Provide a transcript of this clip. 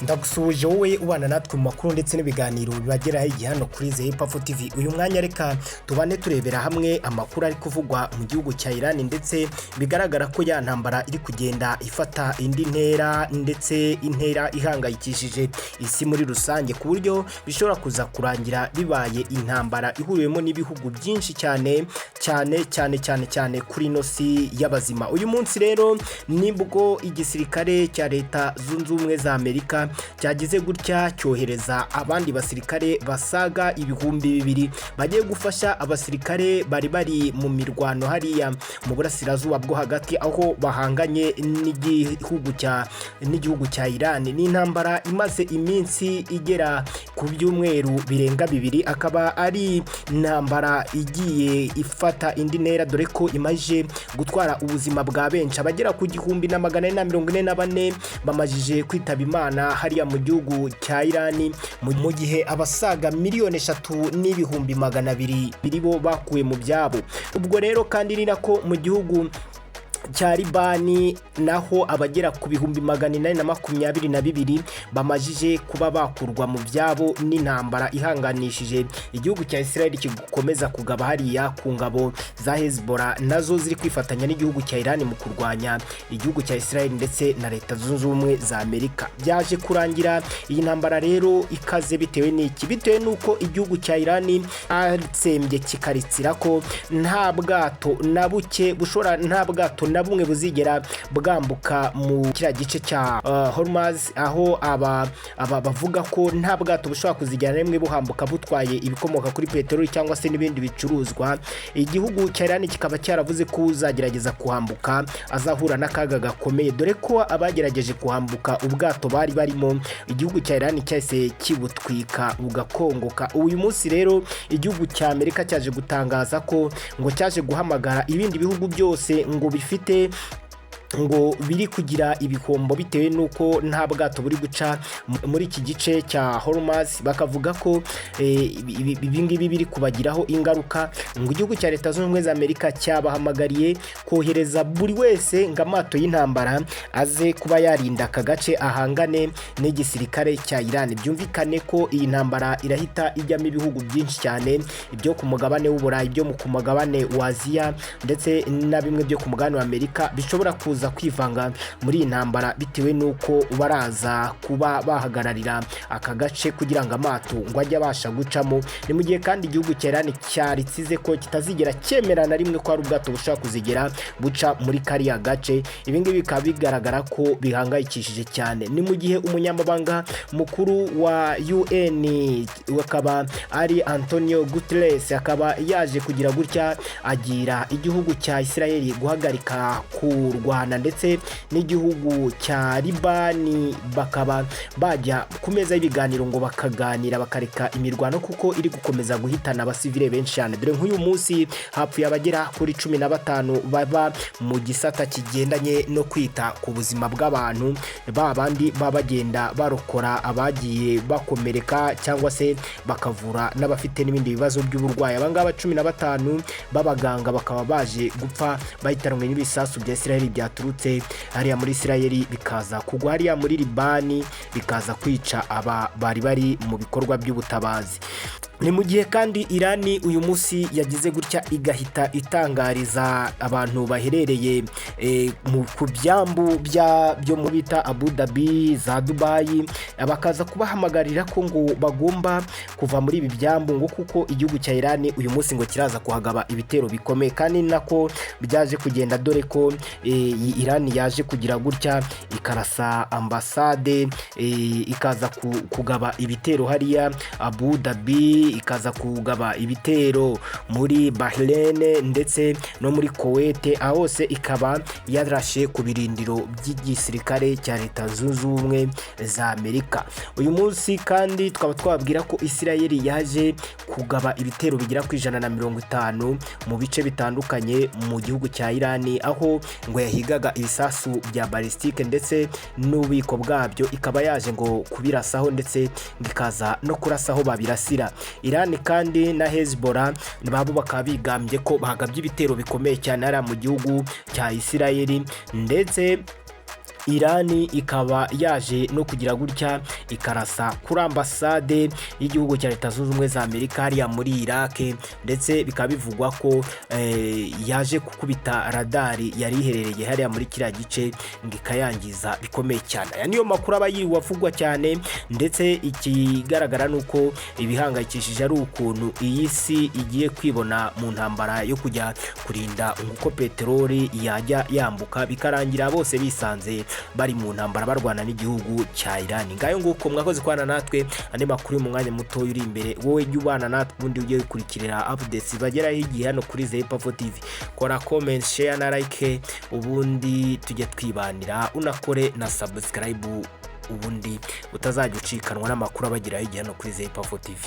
Ndagusuhuje wowe ubana natwe mu makuru ndetse n'ibiganiro bibageraho igihe hano kuri Zepafo TV. Uyu mwanya reka tubane turebera hamwe amakuru ari kuvugwa mu gihugu cya Iran, ndetse bigaragara ko ya ntambara iri kugenda ifata indi ntera, ndetse intera ihangayikishije isi muri rusange, ku buryo bishobora kuza kurangira bibaye intambara ihuriwemo n'ibihugu byinshi cyane kuri ino si y'abazima. Uyu munsi rero nibwo igisirikare cya Leta Zunze Ubumwe za Amerika cyagize gutya cyohereza abandi basirikare basaga ibihumbi 2 bagiye gufasha abasirikare bari mu mirwano hariya mu burasirazuba bwo hagati, aho bahanganye n'igihugu cya Iran. Ni intambara imaze iminsi igera ku byumweru birenga 2, akaba ari intambara igiye ifata indi ntera, dore ko imaje gutwara ubuzima bwa benshi. Abagera ku 1444 bamajije kwitaba Imana hariya mu gihugu cya Iran, mu gihe abasaga 3,200,000 bo bakuwe mu byabo. Ubwo rero kandi ni nako mu gihugu cya Libani naho abagera ku 422 bamajije kuba bakurwa mu byabo n'intambara ihanganishije igihugu cya Israel kikomeza kugaba hariya ku ngabo za Hezbollah, nazo ziri kwifatanya n'igihugu cya Iran mu kurwanya igihugu cya Israel ndetse na Leta Zunze Ubumwe za Amerika. Byaje kurangira iyi ntambara rero ikaze bitewe nuko igihugu cya Iran atsembye kikaritsira ko nta bwato na bumwe buzigera bwambuka mu kira gice cya Hormuz, aho bavuga ko nta bwato bushobora kuzigera rimwe buhambuka butwaye ibikomoka kuri peteroli cyangwa se n'ibindi bicuruzwa. Igihugu cya Iran kikaba cyaravuze ko uzagerageza kuhambuka azahura n'akaga gakomeye, dore ko abagerageje kuhambuka ubwato bari barimo igihugu cya Iran cyahise kibutwika bugakongoka. Uyu munsi rero igihugu cya Amerika cyaje gutangaza ko ngo cyaje guhamagara ibindi bihugu byose ngo ngo biri kugira ibihombo bitewe nuko nta bwato buri guca muri iki gice cya Hormuz. Bakavuga ko ibingibi biri kubagiraho ingaruka. Ngo igihugu cya Leta Zunze Ubumwe za Amerika cyabahamagariye kohereza buri wese ngo amato y'intambara aze kuba yarinda aka gace ahangane n'igisirikare cya Iran. Byumvikane ko iyi ntambara irahita ijyamo ibihugu byinshi cyane, ibyo ku mugabane w'Uburayi, ibyo ku mugabane wa Aziya, ndetse na bimwe byo ku mugabane wa Amerika bishobora kuza kwivanga muri iyi ntambara bitewe nuko baraza kuba bahagararira aka gace kugira ngo amato ngo ajye abasha gucamo. Ni mu gihe kandi igihugu cya Iran cyaritsize ko kitazigera cyemera na rimwe ko ari ubwato bushaka kuzigera buca muri kariya gace. Ibi ngibi bikaba bigaragara ko bihangayikishije cyane. Ni mu gihe umunyamabanga mukuru wa UN akaba ari Antonio Guterres akaba yaje kugira gutya agira igihugu cya Israel guhagarika kurwana ndetse n'igihugu cya Libani, bakaba bajya ku meza y'ibiganiro ngo bakaganira bakareka imirwano kuko iri gukomeza guhitana abasivile benshi cyane. Dore nk'uyu munsi hapfuye abagera kuri 15 baba mu gisata kigendanye no kwita ku buzima bw'abantu, babandi babagenda barokora abagiye bakomereka cyangwa se bakavura n'abafite n'ibindi bibazo by'uburwayi. Abangaba 15 babaganga bakaba baje gupfa bahitanwe n'ibisasu bya Israel byaturutse hariya muri Israel bikaza kugwa hariya muri Libani bikaza kwica aba bari mu bikorwa by'ubutabazi. Ni mu gihe kandi Iran uyu munsi yagize gutya igahita itangariza abantu baherereye ku byambu byo mu bita Abu Dhabi za Dubai, bakaza kubahamagarira ko ngo bagomba kuva muri ibi byambu ngo kuko igihugu cya Iran uyu munsi ngo kiraza kuhagaba ibitero bikomeye. Kandi nako byaje kugenda, dore ko Iran yaje kugira gutya ikarasa ambasade, ikaza kugaba ibitero hariya Abu Dhabi, ikaza kugaba ibitero muri Bahrain ndetse no muri Kuwait, ahose ikaba yarashe ku birindiro by'igisirikare cya Leta Zunze Ubumwe za Amerika. Uyu munsi kandi twaba twabwira ko Israel yaje kugaba ibitero bigera ku 150 mu bice bitandukanye mu gihugu cya Iran, aho ngo yahigaga ibisasu bya balistike ndetse n'ububiko bwabyo, ikaba yaje ngo kubirasaho ndetse ngikaza no kurasaho babirasira. Iran kandi na Hezbollah babo bakaba bigambye ko bahagabye ibitero bikomeye cyane ari mu gihugu cya Israel, ndetse Irani ikaba yaje no kugira gutya ikarasa kuri ambasade y'igihugu cya Leta Zunze Ubumwe za Amerika hariya muri Iraq, ndetse bikaba bivugwa ko yaje gukubita radari yari iherereye hariya muri kiriya gice ngo ikayangiza bikomeye cyane. Aya niyo makuru aba yiriwe avugwa cyane, ndetse ikigaragara nuko ibihangayikishije ari ukuntu iyi si igiye kwibona mu ntambara yo kujya kurinda uko peteroli yajya yambuka, bikarangira bose bisanze bari mu ntambara barwana n'igihugu cya Irani. Ngayo nguko mwakoze kwana natwe, andi makuru mu mwanya muto uri imbere, wowe jya ubana natwe ubundi ugiye gukurikirira updates bageraho igihe hano kuri Zepafo TV. Kora comment, share na like, ubundi tujye twibanira, unakore na subscribe ubundi utazajya ucikanwa n'amakuru abageraho igihe hano kuri Zepafo TV.